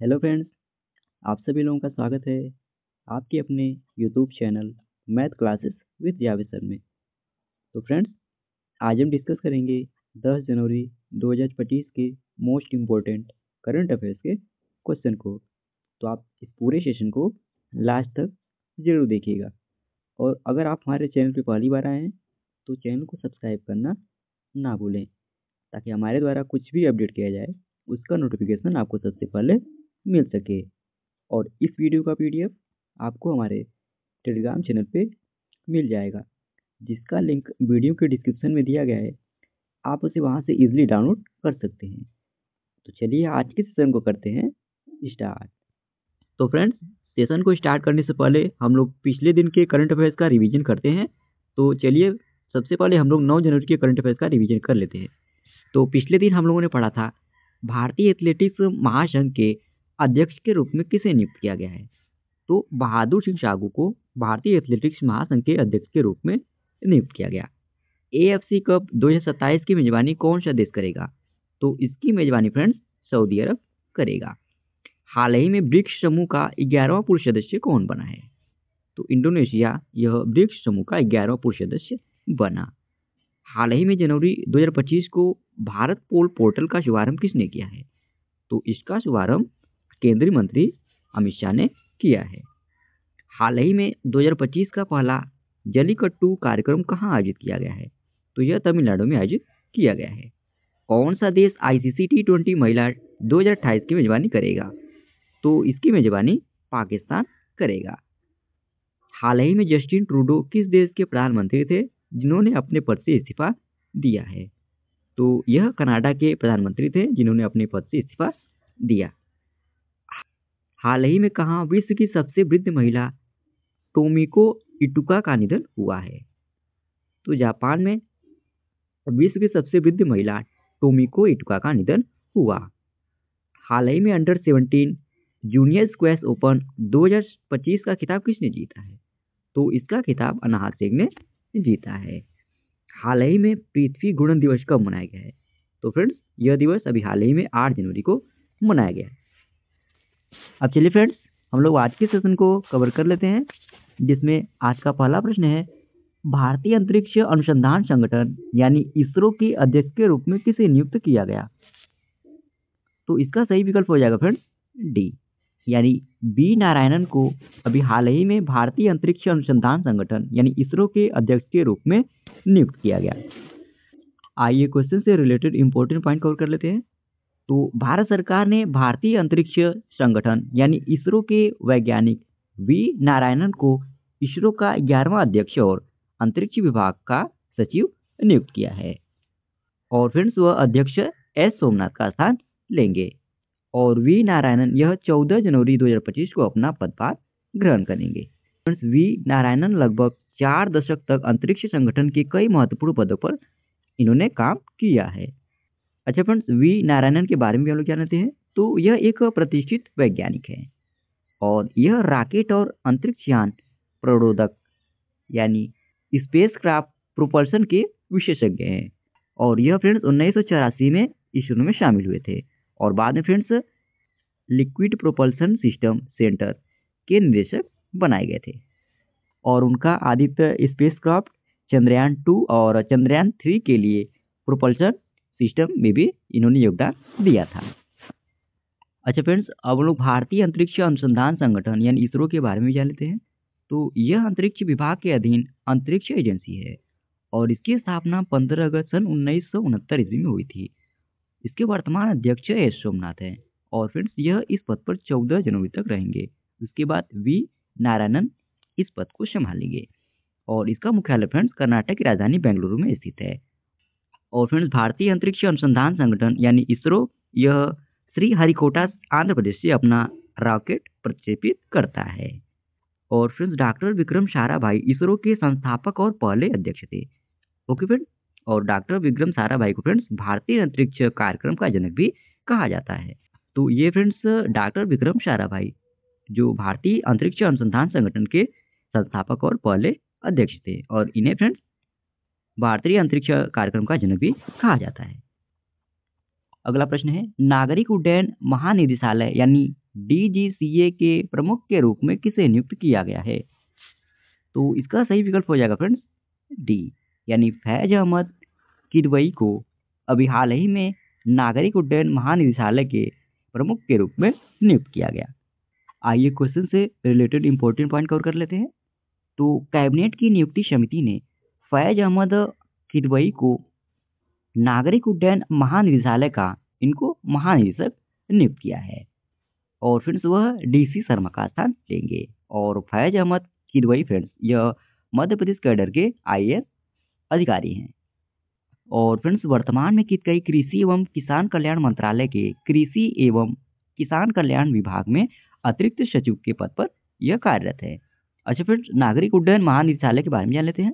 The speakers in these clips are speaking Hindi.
हेलो फ्रेंड्स, आप सभी लोगों का स्वागत है आपके अपने YouTube channel math classes with Javed sir में। तो फ्रेंड्स, आज हम डिस्कस करेंगे 10 जनवरी 2025 के मोस्ट इम्पोर्टेंट करंट अफेयर्स के क्वेश्चन को। तो आप इस पूरे सेशन को लास्ट तक ज़रूर देखिएगा। और अगर आप हमारे चैनल पे पहली बार आए हैं तो चैनल को सब्सक्राइब करना ना भूलें, ताकि हमारे द्वारा कुछ भी अपडेट किया जाए उसका नोटिफिकेशन आपको सबसे पहले मिल सके। और इस वीडियो का पीडीएफ आपको हमारे टेलीग्राम चैनल पे मिल जाएगा, जिसका लिंक वीडियो के डिस्क्रिप्शन में दिया गया है। आप उसे वहां से इजीली डाउनलोड कर सकते हैं। तो चलिए आज के सेशन को करते हैं स्टार्ट। तो फ्रेंड्स, सेशन को स्टार्ट करने से पहले हम लोग पिछले दिन के करंट अफेयर्स का रिवीजन करते हैं। तो चलिए सबसे पहले हम लोग 9 जनवरी के करंट अफेयर्स का रिवीजन कर लेते हैं। तो पिछले दिन हम लोगों ने पढ़ा था भारतीय एथलेटिक्स महासंघ के अध्यक्ष के रूप में किसे नियुक्त किया गया है। तो बहादुर सिंह सागू को भारतीय एथलेटिक्स महासंघ के अध्यक्ष के रूप में नियुक्त किया गया। एएफसी कप 2027 की मेजबानी कौन सा देश करेगा? तो इसकी मेजबानी फ्रेंड्स सऊदी अरब करेगा। हाल ही में ब्रिक्स समूह का 11वां पूर्व सदस्य कौन बना है? तो इंडोनेशिया यह ब्रिक्स समूह का 11वां पूर्व सदस्य बना। हाल ही में जनवरी 2025 को भारत पोल पोर्टल का शुभारंभ किसने किया है? तो इसका शुभारंभ केंद्रीय मंत्री अमित शाह ने किया है। हाल ही में 2025 का पहला जल्लीकट्टू कार्यक्रम कहाँ आयोजित किया गया है? तो यह तमिलनाडु में आयोजित किया गया है। कौन सा देश आईसीसी T20 महिला 2028 की मेजबानी करेगा? तो इसकी मेजबानी पाकिस्तान करेगा। हाल ही में जस्टिन ट्रूडो किस देश के प्रधानमंत्री थे जिन्होंने अपने पद से इस्तीफा दिया है? तो यह कनाडा के प्रधानमंत्री थे जिन्होंने अपने पद से इस्तीफा दिया। हाल ही में कहाँ विश्व की सबसे वृद्ध महिला टोमिको इटुका का निधन हुआ है? तो जापान में विश्व की सबसे वृद्ध महिला टोमिको इटुका का निधन हुआ। हाल ही में अंडर 17 जूनियर स्क्वैश ओपन 2025 का खिताब किसने जीता है? तो इसका खिताब अनाहत सिंह ने जीता है। हाल ही में पृथ्वी गुणन दिवस कब मनाया गया है? तो फ्रेंड्स, यह दिवस अभी हाल ही में 8 जनवरी को मनाया गया है। अब चलिए फ्रेंड्स, हम लोग आज के सेशन को कवर कर लेते हैं, जिसमें आज का पहला प्रश्न है भारतीय अंतरिक्ष अनुसंधान संगठन यानी इसरो के अध्यक्ष के रूप में किसे नियुक्त किया गया? तो इसका सही विकल्प हो जाएगा फ्रेंड्स डी, यानी बी नारायणन को अभी हाल ही में भारतीय अंतरिक्ष अनुसंधान संगठन यानी इसरो के अध्यक्ष के रूप में नियुक्त किया गया। आइए क्वेश्चन से रिलेटेड इंपॉर्टेंट पॉइंट कवर कर लेते हैं। तो भारत सरकार ने भारतीय अंतरिक्ष संगठन यानी इसरो के वैज्ञानिक वी नारायणन को इसरो का 11वां अध्यक्ष और अंतरिक्ष विभाग का सचिव नियुक्त किया है। और फ्रेंड्स, वह अध्यक्ष एस सोमनाथ का स्थान लेंगे। और वी नारायणन यह 14 जनवरी 2025 को अपना पदभार ग्रहण करेंगे। फ्रेंड्स, वी नारायणन लगभग 4 दशक तक अंतरिक्ष संगठन के कई महत्वपूर्ण पदों पर इन्होंने काम किया है। अच्छा फ्रेंड्स, वी नारायणन के बारे में भी हम लोग जानते हैं। तो यह एक प्रतिष्ठित वैज्ञानिक है और यह रॉकेट और अंतरिक्ष यान प्रणोदक यानी स्पेस क्राफ्ट प्रोपल्शन के विशेषज्ञ हैं। और यह फ्रेंड्स 1984 में इसरो में शामिल हुए थे और बाद में friends liquid propulsion system centre के निदेशक बनाए गए थे। और उनका आदित्य स्पेसक्राफ्ट चंद्रयान 2 और चंद्रयान 3 के लिए प्रोपल्शन सिस्टम में भी इन्होंने योगदान दिया था। अच्छा फ्रेंड्स, अब लोग भारतीय अंतरिक्ष अनुसंधान संगठन यानी इसरो के बारे में जान लेते हैं। तो यह अंतरिक्ष विभाग के अधीन अंतरिक्ष एजेंसी है और इसकी स्थापना 15 अगस्त सन 1969 ईस्वी में हुई थी। इसके वर्तमान अध्यक्ष एस सोमनाथ हैं और फ्रेंड्स यह इस पद पर 14 जनवरी तक रहेंगे। उसके बाद वी नारायणन इस पद को संभालेंगे और इसका मुख्यालय फ्रेंड्स कर्नाटक की राजधानी बेंगलुरु में स्थित है। और फ्रेंड्स, भारतीय अंतरिक्ष अनुसंधान संगठन यानी इसरो यह श्रीहरिकोटा आंध्र प्रदेश से अपना रॉकेट प्रक्षेपित करता है। और फ्रेंड्स, डॉक्टर विक्रम साराभाई इसरो के संस्थापक और पहले अध्यक्ष थे। ओके फ्रेंड्स, और डॉक्टर विक्रम साराभाई को फ्रेंड्स भारतीय अंतरिक्ष कार्यक्रम का जनक भी कहा जाता है। तो ये फ्रेंड्स डॉक्टर विक्रम साराभाई जो भारतीय अंतरिक्ष अनुसंधान संगठन के संस्थापक और पहले अध्यक्ष थे और इन्हें फ्रेंड्स भारतीय अंतरिक्ष कार्यक्रम का जनक भी कहा जाता है। अगला प्रश्न है नागरिक उड्डयन महानिदेशालय यानी DGCA के प्रमुख के रूप में किसे नियुक्त किया गया है? तो इसका सही विकल्प हो जाएगा फ्रेंड्स डी, यानी फैज अहमद किदवई को अभी हाल ही में नागरिक उड्डयन महानिदेशालय के प्रमुख के रूप में नियुक्त किया गया। आइए क्वेश्चन से रिलेटेड इंपॉर्टेंट पॉइंट कवर कर लेते हैं। तो कैबिनेट की नियुक्ति समिति ने फैज अहमद किदवई को नागरिक उड्डयन महानिदेशालय का इनको महानिदेशक नियुक्त किया है और फ्रेंड्स वह DC शर्मा का स्थान लेंगे। और फैज अहमद किदवई फ्रेंड्स यह मध्य प्रदेश कैडर के IAS अधिकारी हैं। और फ्रेंड्स वर्तमान में किदवई कृषि एवं किसान कल्याण मंत्रालय के कृषि एवं किसान कल्याण विभाग में अतिरिक्त सचिव के पद पर यह कार्यरत है। अच्छा फ्रेंड्स, नागरिक उड्डयन महानिदेशालय के बारे में जान लेते हैं।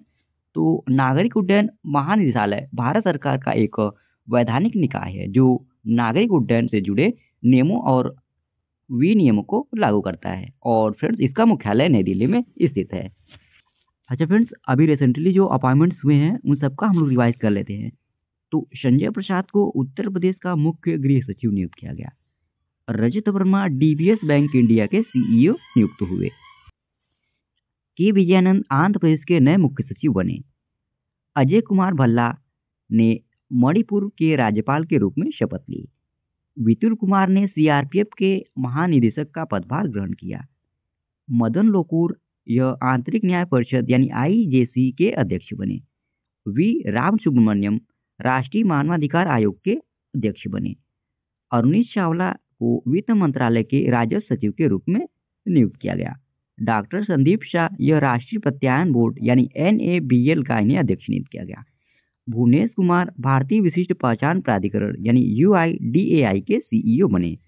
तो नागरिक उड्डयन महानिदेशालय भारत सरकार का एक वैधानिक निकाय है जो नागरिक उड्डयन से जुड़े नियमों और विनियमों को लागू करता है। और फ्रेंड्स इसका मुख्यालय नई दिल्ली में स्थित है। अच्छा फ्रेंड्स, अभी रिसेंटली जो अपॉइंटमेंट्स हुए हैं उन सबका हम लोग रिवाइज कर लेते हैं। तो संजय प्रसाद को उत्तर प्रदेश का मुख्य गृह सचिव नियुक्त किया गया। रजत वर्मा DBS बैंक इंडिया के CEO नियुक्त हुए। के विजयानंद आंध्र प्रदेश के नए मुख्य सचिव बने। अजय कुमार भल्ला ने मणिपुर के राज्यपाल के रूप में शपथ ली। वितुल कुमार ने CRPF के महानिदेशक का पदभार ग्रहण किया। मदन लोकुर यह आंतरिक न्याय परिषद यानी IJC के अध्यक्ष बने। V राम सुब्रमण्यम राष्ट्रीय मानवाधिकार आयोग के अध्यक्ष बने। अरुणीश चावला को वित्त मंत्रालय के राजस्व सचिव के रूप में नियुक्त किया गया। डॉक्टर संदीप शाह यह राष्ट्रीय प्रत्यायन बोर्ड यानी NABL का इन्हें अध्यक्ष नियुक्त किया गया। भुवनेश कुमार भारतीय विशिष्ट पहचान प्राधिकरण यानी UIDAI के CEO बने।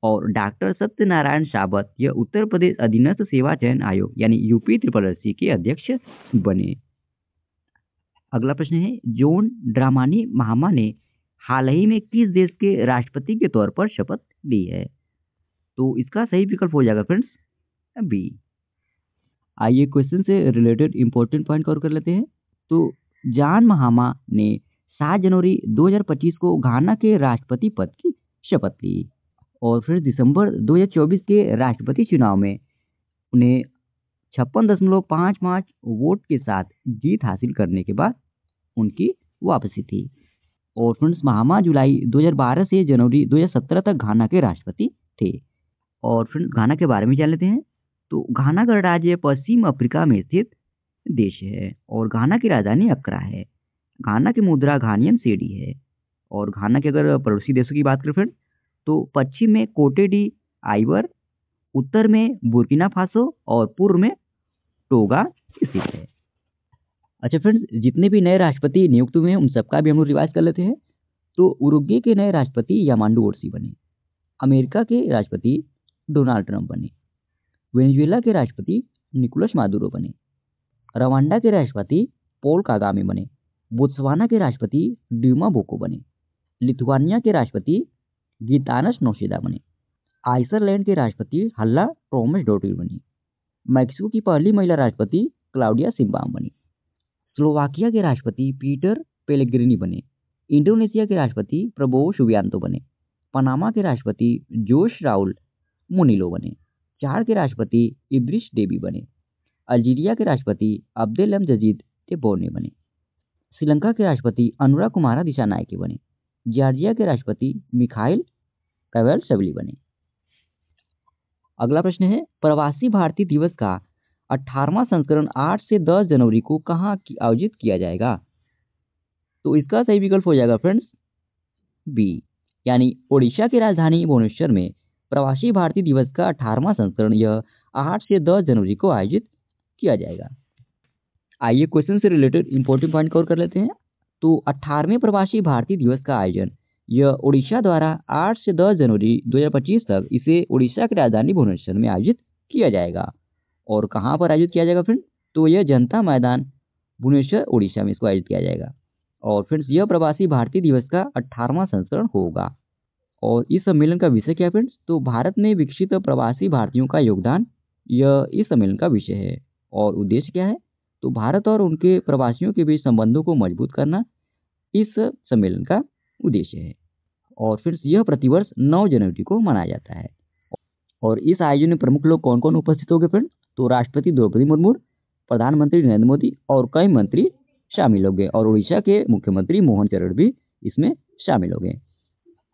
और डॉक्टर सत्यनारायण सावत यह उत्तर प्रदेश अधीनस्थ सेवा चयन आयोग यानी UPSSC के अध्यक्ष बने। अगला प्रश्न है, जॉन ड्रामानी महामा ने हाल ही में किस देश के राष्ट्रपति के तौर पर शपथ ली है? तो इसका सही विकल्प हो जाएगा फ्रेंड्स बी। आइए क्वेश्चन से रिलेटेड इंपॉर्टेंट पॉइंट कवर कर लेते हैं। तो जॉन महामा ने 7 जनवरी 2025 को घाना के राष्ट्रपति पद की शपथ ली और फिर दिसंबर 2024 के राष्ट्रपति चुनाव में उन्हें 56.55 वोट के साथ जीत हासिल करने के बाद उनकी वापसी थी। और फ्रेंड्स महामा जुलाई 2012 से जनवरी 2017 तक घाना के राष्ट्रपति थे। और फ्रेंड्स घाना के बारे में जान लेते हैं। तो घाना गणराज्य पश्चिम अफ्रीका में स्थित देश है और घाना की राजधानी अक्रा है। घाना की मुद्रा घानियन सेडी है। और घाना के अगर पड़ोसी देशों की बात करें फ्रेंड्स तो पश्चिम में कोटे डी आइवर, उत्तर में बुर्किना फासो और पूर्व में टोगा स्थित है। अच्छा फ्रेंड्स, जितने भी नए राष्ट्रपति नियुक्त हुए हैं उन सबका भी हम लोग रिवाइज कर लेते हैं। तो उरुग्वे के नए राष्ट्रपति यामांडू ओरसी बने। अमेरिका के राष्ट्रपति डोनाल्ड ट्रंप बने। वेनेजुएला के राष्ट्रपति निकोलस मादुरो बने। रवांडा के राष्ट्रपति पॉल कागामे बने। बोत्सवाना के राष्ट्रपति ड्यूमा बोको बने। लिथुआनिया के राष्ट्रपति गीतानस नौसेदा बने। आइसलैंड के राष्ट्रपति हल्ला टॉमस डोटिल बनी। मैक्सिको की पहली महिला राष्ट्रपति क्लाउडिया सिम्बाम बनी। स्लोवाकिया के राष्ट्रपति पीटर पेलेग्रिनी बने। इंडोनेशिया के राष्ट्रपति प्रबोवो सुबियांतो बने। पनामा के राष्ट्रपति जोश राउल मुनिलो बने। चाड के राष्ट्रपति इद्रिस डेबी बने। अल्जीरिया के राष्ट्रपति अब्देल जजीद टेबोने बने। श्रीलंका के राष्ट्रपति अनुरा कुमारा दिशानायके बने। जॉर्जिया के राष्ट्रपति मिखाइल कावेलशविली बने। अगला प्रश्न है, प्रवासी भारतीय दिवस का 18वां संस्करण 8 से 10 जनवरी को कहाँ आयोजित किया जाएगा? तो इसका सही विकल्प हो जाएगा फ्रेंड्स बी, यानी ओडिशा की राजधानी भुवनेश्वर में प्रवासी भारतीय दिवस का 18वां संस्करण यह 8 से 10 जनवरी को आयोजित किया जाएगा। आइए क्वेश्चन से रिलेटेड इंपॉर्टेंट पॉइंट कवर कर लेते हैं। तो 18वें प्रवासी भारतीय दिवस का आयोजन यह ओडिशा द्वारा 8 से 10 जनवरी 2025 तक इसे ओडिशा की राजधानी भुवनेश्वर में आयोजित किया जाएगा। और कहाँ पर आयोजित किया जाएगा फ्रेंड्स? तो यह जनता मैदान भुवनेश्वर ओडिशा में इसको आयोजित किया जाएगा। और फ्रेंड्स यह प्रवासी भारतीय दिवस का 18वां संस्करण होगा। और इस सम्मेलन का विषय क्या है फ्रेंड्स? तो भारत में विकसित प्रवासी भारतीयों का योगदान, यह इस सम्मेलन का विषय है। और उद्देश्य क्या है? तो भारत और उनके प्रवासियों के बीच संबंधों को मजबूत करना इस सम्मेलन का उद्देश्य है। और फिर यह प्रतिवर्ष 9 जनवरी को मनाया जाता है। और इस आयोजन में प्रमुख लोग कौन कौन उपस्थित होंगे फ्रेंड्स? तो राष्ट्रपति द्रौपदी मुर्मू, प्रधानमंत्री नरेंद्र मोदी और कई मंत्री शामिल होंगे और उड़ीसा के मुख्यमंत्री मोहन चरण भी इसमें शामिल होंगे।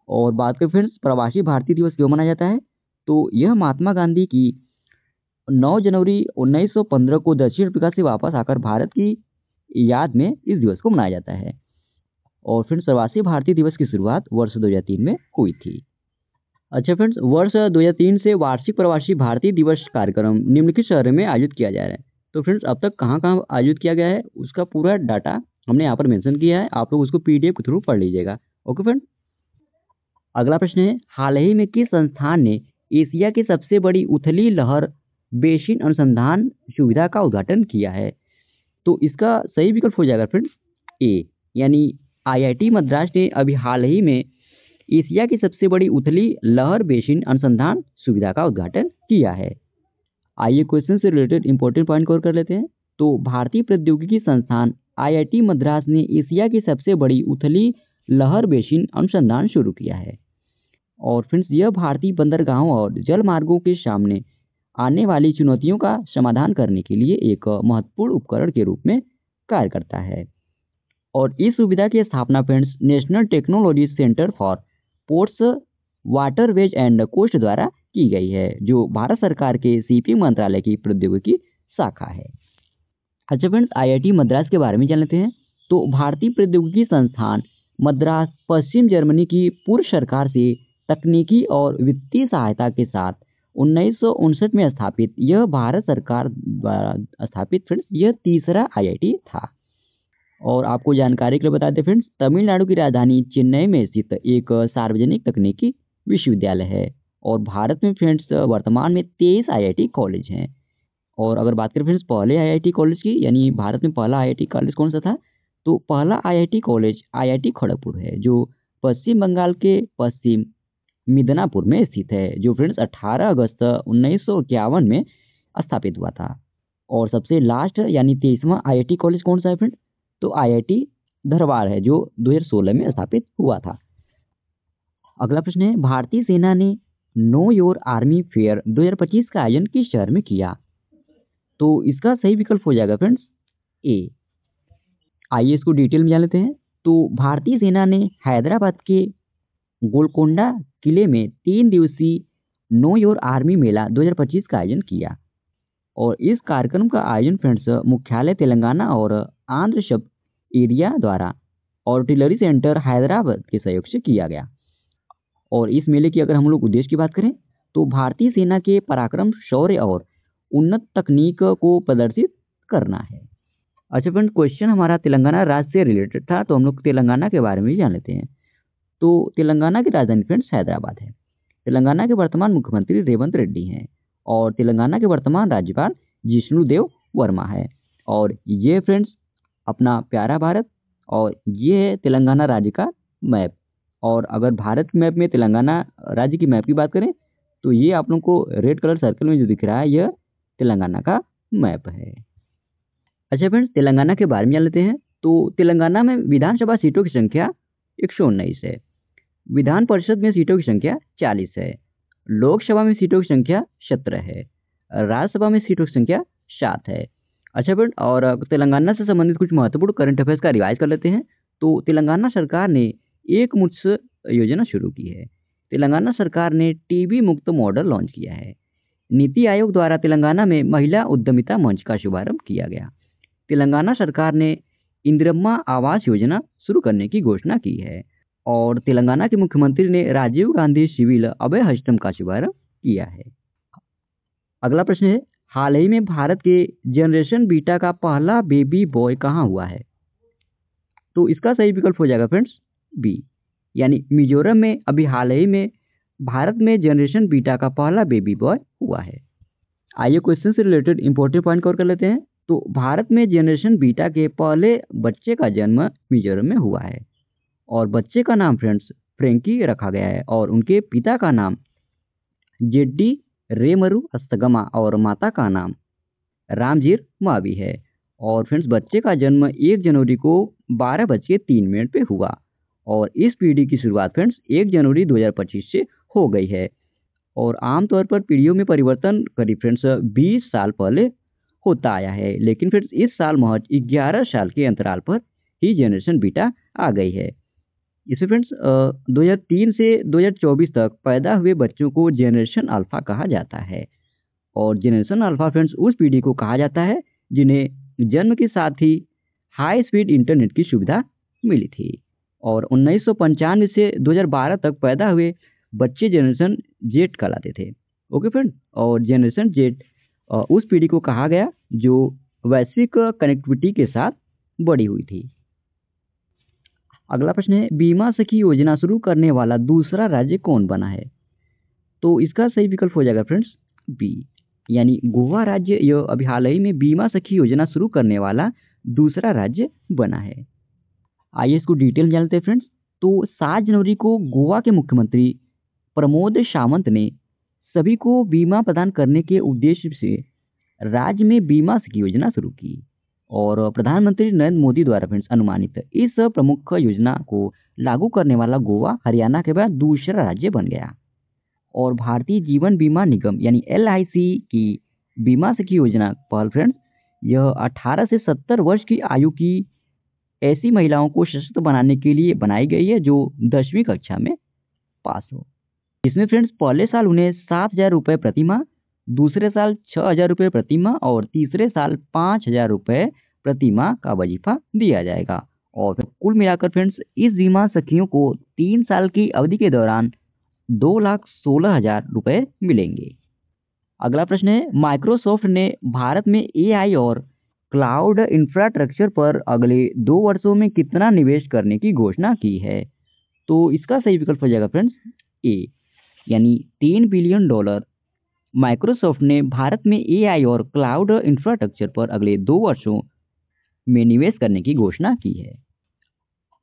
और बात करें फ्रेंड्स प्रवासी भारतीय दिवस क्यों मनाया जाता है? तो यह महात्मा गांधी की 9 जनवरी 1915 को दक्षिण अफ्रीका से वापस आकर भारत की याद में इस दिवस को मनाया जाता है। और फ्रेंड्स प्रवासी भारतीय दिवस की शुरुआत वर्ष 2003 में हुई थी। अच्छा फ्रेंड्स, वर्ष 2003 से वार्षिक प्रवासी भारतीय दिवस कार्यक्रम निम्नलिखित शहरों में आयोजित किया जा रहा है। तो फ्रेंड्स अब तक कहाँ कहाँ आयोजित किया गया है उसका पूरा डाटा हमने यहाँ पर मेंशन किया है, आप लोग उसको पीडीएफ के थ्रू पढ़ लीजिएगा। ओके फ्रेंड, अगला प्रश्न है, हाल ही में किस संस्थान ने एशिया की सबसे बड़ी उथली लहर बेसिन अनुसंधान सुविधा का उद्घाटन किया है? तो इसका सही विकल्प हो जाएगा फ्रेंड्स ए, यानी आईआईटी मद्रास ने अभी हाल ही में एशिया की सबसे बड़ी उथली लहर बेसिन अनुसंधान सुविधा का उद्घाटन किया है। आइए क्वेश्चन से रिलेटेड इंपॉर्टेंट पॉइंट कवर कर लेते हैं। तो भारतीय प्रौद्योगिकी संस्थान आईआईटी मद्रास ने एशिया की सबसे बड़ी उथली लहर बेसिन अनुसंधान शुरू किया है। और फ्रेंड्स यह भारतीय बंदरगाहों और जल मार्गों के सामने आने वाली चुनौतियों का समाधान करने के लिए एक महत्वपूर्ण उपकरण के रूप में कार्य करता है। और इस सुविधा की स्थापना friends National Technology Centre for Ports Waterways and Coast द्वारा की गई है, जो भारत सरकार के शिपिंग मंत्रालय की प्रौद्योगिकी शाखा है। अच्छा फ्रेंड्स, आईआईटी मद्रास के बारे में जान लेते हैं। तो भारतीय प्रौद्योगिकी संस्थान मद्रास पश्चिम जर्मनी की पूर्व सरकार से तकनीकी और वित्तीय सहायता के साथ 1959 में स्थापित यह भारत सरकार द्वारा स्थापित फ्रेंड्स यह तीसरा आईआईटी था। और आपको जानकारी के लिए बता दें फ्रेंड्स, तमिलनाडु की राजधानी चेन्नई में स्थित एक सार्वजनिक तकनीकी विश्वविद्यालय है। और भारत में फ्रेंड्स वर्तमान में 23 आईआईटी कॉलेज हैं। और अगर बात करें फ्रेंड्स पहले आईआईटी कॉलेज की, यानी भारत में पहला आईआईटी कॉलेज कौन सा था? तो पहला आईआईटी कॉलेज आईआईटी खड़गपुर है, जो पश्चिम बंगाल के पश्चिम मिदनापुर में स्थित है, जो फ्रेंड्स 18 अगस्त 1951 में स्थापित हुआ था। और सबसे लास्ट यानी 23वां आईआईटी कॉलेज कौन सा है फ्रेंड्स? तो आईआईटी धरवाड़ है, जो 2016 में स्थापित हुआ था। अगला प्रश्न है, भारतीय सेना ने नो योर आर्मी फेयर 2025 का आयोजन किस शहर में किया? तो इसका सही विकल्प हो जाएगा फ्रेंड्स ए। आइए इसको डिटेल में जान लेते हैं। तो भारतीय सेना ने हैदराबाद के गोलकोंडा किले में 3 दिवसीय नो योर आर्मी मेला 2025 का आयोजन किया। और इस कार्यक्रम का आयोजन फ्रेंड्स मुख्यालय तेलंगाना और आंध्र सब एरिया द्वारा आर्टिलरी सेंटर हैदराबाद के सहयोग से किया गया। और इस मेले की अगर हम लोग उद्देश्य की बात करें तो भारतीय सेना के पराक्रम, शौर्य और उन्नत तकनीक को प्रदर्शित करना है। अच्छा फ्रेंड्स, क्वेश्चन हमारा तेलंगाना राज्य से रिलेटेड था, तो हम लोग तेलंगाना के बारे में भी जान लेते हैं। तो तेलंगाना की राजधानी फ्रेंड्स हैदराबाद है। तेलंगाना के वर्तमान मुख्यमंत्री रेवंत रेड्डी हैं और तेलंगाना के वर्तमान राज्यपाल जिष्णुदेव वर्मा है। और ये फ्रेंड्स अपना प्यारा भारत, और ये है तेलंगाना राज्य का मैप। और अगर भारत मैप में तेलंगाना राज्य की मैप की बात करें तो ये आप लोगों को रेड कलर सर्कल में जो दिख रहा है यह तेलंगाना का मैप है। अच्छा फ्रेंड्स, तेलंगाना के बारे में जान लेते हैं। तो तेलंगाना में विधानसभा सीटों की संख्या 119 है, विधान परिषद में सीटों की संख्या 40 है, लोकसभा में सीटों की संख्या 17 है, राज्यसभा में सीटों की संख्या 7 है। अच्छा फ्रेंड, और तेलंगाना से संबंधित कुछ महत्वपूर्ण करंट अफेयर्स का रिवाइज कर लेते हैं। तो तेलंगाना सरकार ने एक मुश्त योजना शुरू की है। तेलंगाना सरकार ने टीबी मुक्त मॉडल लॉन्च किया है। नीति आयोग द्वारा तेलंगाना में महिला उद्यमिता मंच का शुभारंभ किया गया। तेलंगाना सरकार ने इंदिरम्मा आवास योजना शुरू करने की घोषणा की है। और तेलंगाना के मुख्यमंत्री ने राजीव गांधी सिविल अभय हस्टम का शुभारंभ किया है। अगला प्रश्न है, हाल ही में भारत के जनरेशन बीटा का पहला बेबी बॉय कहाँ हुआ है? तो इसका सही विकल्प हो जाएगा फ्रेंड्स बी, यानी मिजोरम में अभी हाल ही में भारत में जनरेशन बीटा का पहला बेबी बॉय हुआ है। आइए क्वेश्चन से रिलेटेड इंपॉर्टेंट पॉइंट कवर कर लेते हैं। तो भारत में जनरेशन बीटा के पहले बच्चे का जन्म मिजोरम में हुआ है और बच्चे का नाम फ्रेंड्स फ्रेंकी रखा गया है और उनके पिता का नाम जेड्डी रेमरु अस्तगमा और माता का नाम रामजीर मावी है। और फ्रेंड्स बच्चे का जन्म 1 जनवरी को 12:03 पे हुआ और इस पीढ़ी की शुरुआत फ्रेंड्स 1 जनवरी 2025 से हो गई है। और आमतौर पर पीढ़ियों में परिवर्तन करीब फ्रेंड्स 20 साल पहले होता आया है, लेकिन फ्रेंड्स इस साल महज 11 साल के अंतराल पर ही जनरेशन बीटा आ गई है। इसमें फ्रेंड्स 2003 से 2024 तक पैदा हुए बच्चों को जनरेशन अल्फा कहा जाता है। और जनरेशन अल्फा फ्रेंड्स उस पीढ़ी को कहा जाता है जिन्हें जन्म के साथ ही हाई स्पीड इंटरनेट की सुविधा मिली थी। और 1995 से 2012 तक पैदा हुए बच्चे जनरेशन जेड कहलाते थे। ओके फ्रेंड, और जनरेशन जेड उस पीढ़ी को कहा गया जो वैश्विक कनेक्टिविटी के साथ बड़ी हुई थी। अगला प्रश्न है, बीमा सखी योजना शुरू करने वाला दूसरा राज्य कौन बना है? तो इसका सही विकल्प हो जाएगा फ्रेंड्स बी, यानी गोवा राज्य यह अभी हाल ही में बीमा सखी योजना शुरू करने वाला दूसरा राज्य बना है। आइए इसको डिटेल में जानते हैं फ्रेंड्स। तो 7 जनवरी को गोवा के मुख्यमंत्री प्रमोद सावंत ने सभी को बीमा प्रदान करने के उद्देश्य से राज्य में बीमा सखी योजना शुरू की और प्रधानमंत्री नरेंद्र मोदी द्वारा फ्रेंड्स अनुमानित इस प्रमुख योजना को लागू करने वाला गोवा हरियाणा के बाद दूसरा राज्य बन गया। और भारतीय जीवन बीमा निगम यानी LIC की बीमा सखी योजना पर फ्रेंड्स यह 18 से 70 वर्ष की आयु की ऐसी महिलाओं को सशक्त बनाने के लिए बनाई गई है जो 10वीं कक्षा में पास हो। इसमें फ्रेंड्स पहले साल उन्हें 7,000 रुपये प्रति माह, दूसरे साल 6,000 रुपये प्रति माह और तीसरे साल 5,000 रुपये प्रति माह का वजीफा दिया जाएगा। और फिर कुल मिलाकर फ्रेंड्स इस बीमा सखियों को 3 साल की अवधि के दौरान 2,16,000 रुपये मिलेंगे। अगला प्रश्न है, माइक्रोसॉफ्ट ने भारत में AI और क्लाउड इंफ्रास्ट्रक्चर पर अगले 2 वर्षों में कितना निवेश करने की घोषणा की है? तो इसका सही विकल्प हो जाएगा फ्रेंड्स ए, यानी $3 बिलियन माइक्रोसॉफ्ट ने भारत में AI और क्लाउड इंफ्रास्ट्रक्चर पर अगले 2 वर्षों में निवेश करने की घोषणा की है।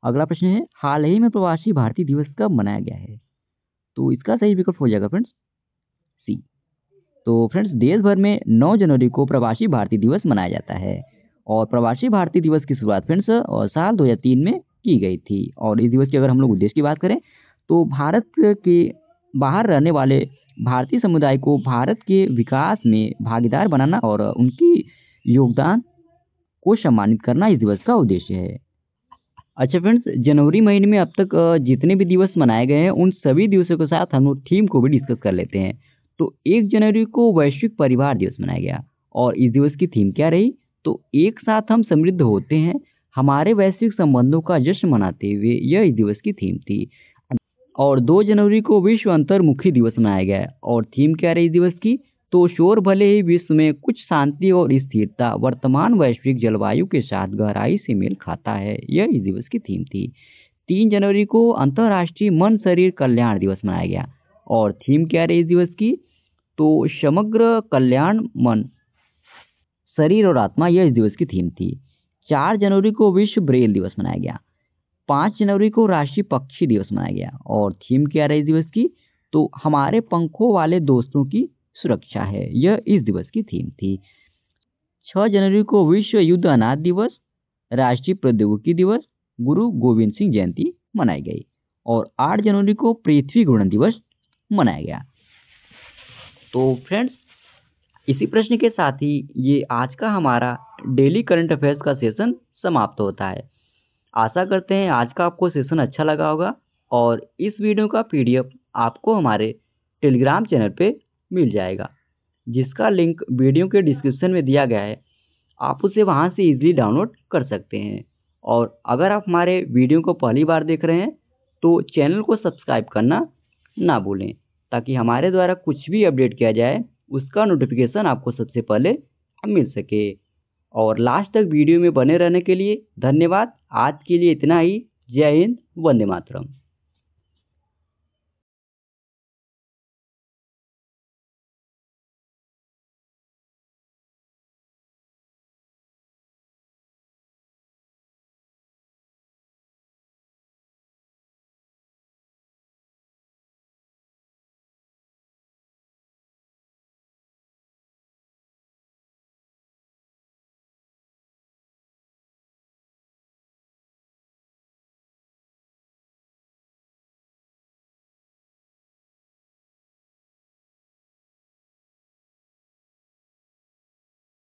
अगला प्रश्न है, हाल ही में प्रवासी भारतीय दिवस कब मनाया गया है? तो इसका सही विकल्प हो जाएगा फ्रेंड्स सी। तो फ्रेंड्स देश भर में 9 जनवरी को प्रवासी भारतीय दिवस मनाया जाता है और प्रवासी भारतीय दिवस की शुरुआत फ्रेंड्स साल 2003 में की गई थी। और इस दिवस के अगर हम लोग उद्देश्य की बात करें तो भारत के बाहर रहने वाले भारतीय समुदाय को भारत के विकास में भागीदार बनाना और उनकी योगदान को सम्मानित करना इस दिवस का उद्देश्य है। अच्छा फ्रेंड्स, जनवरी महीने में अब तक जितने भी दिवस मनाए गए हैं उन सभी दिवसों के साथ हम लोग थीम को भी डिस्कस कर लेते हैं। तो 1 जनवरी को वैश्विक परिवार दिवस मनाया गया और इस दिवस की थीम क्या रही? तो एक साथ हम समृद्ध होते हैं, हमारे वैश्विक संबंधों का जश्न मनाते हुए, यह इस दिवस की थीम थी। और 2 जनवरी को विश्व अंतर्मुखी दिवस मनाया गया और थीम क्या रही इस दिवस की? तो शोर भले ही विश्व में कुछ शांति और स्थिरता वर्तमान वैश्विक जलवायु के साथ गहराई से मेल खाता है, यह इस दिवस की थीम थी। 3 जनवरी को अंतर्राष्ट्रीय मन शरीर कल्याण दिवस मनाया गया और थीम क्या रही इस दिवस की? तो समग्र कल्याण मन शरीर और आत्मा, यह इस दिवस की थीम थी। 4 जनवरी को विश्व ब्रेल दिवस मनाया गया। 5 जनवरी को राष्ट्रीय पक्षी दिवस मनाया गया और थीम क्या रही इस दिवस की? तो हमारे पंखों वाले दोस्तों की सुरक्षा है, यह इस दिवस की थीम थी। 6 जनवरी को विश्व युद्ध अनाथ दिवस, राष्ट्रीय प्रौद्योगिकी दिवस, गुरु गोविंद सिंह जयंती मनाई गई और 8 जनवरी को पृथ्वी घूर्णन दिवस मनाया गया। तो फ्रेंड्स इसी प्रश्न के साथ ही ये आज का हमारा डेली करंट अफेयर्स का सेशन समाप्त होता है। आशा करते हैं आज का आपको सेशन अच्छा लगा होगा और इस वीडियो का PDF आपको हमारे टेलीग्राम चैनल पे मिल जाएगा, जिसका लिंक वीडियो के डिस्क्रिप्शन में दिया गया है। आप उसे वहां से इजीली डाउनलोड कर सकते हैं। और अगर आप हमारे वीडियो को पहली बार देख रहे हैं तो चैनल को सब्सक्राइब करना ना भूलें, ताकि हमारे द्वारा कुछ भी अपडेट किया जाए उसका नोटिफिकेशन आपको सबसे पहले मिल सके। और लास्ट तक वीडियो में बने रहने के लिए धन्यवाद। आज के लिए इतना ही। जय हिंद, वंदे मातरम।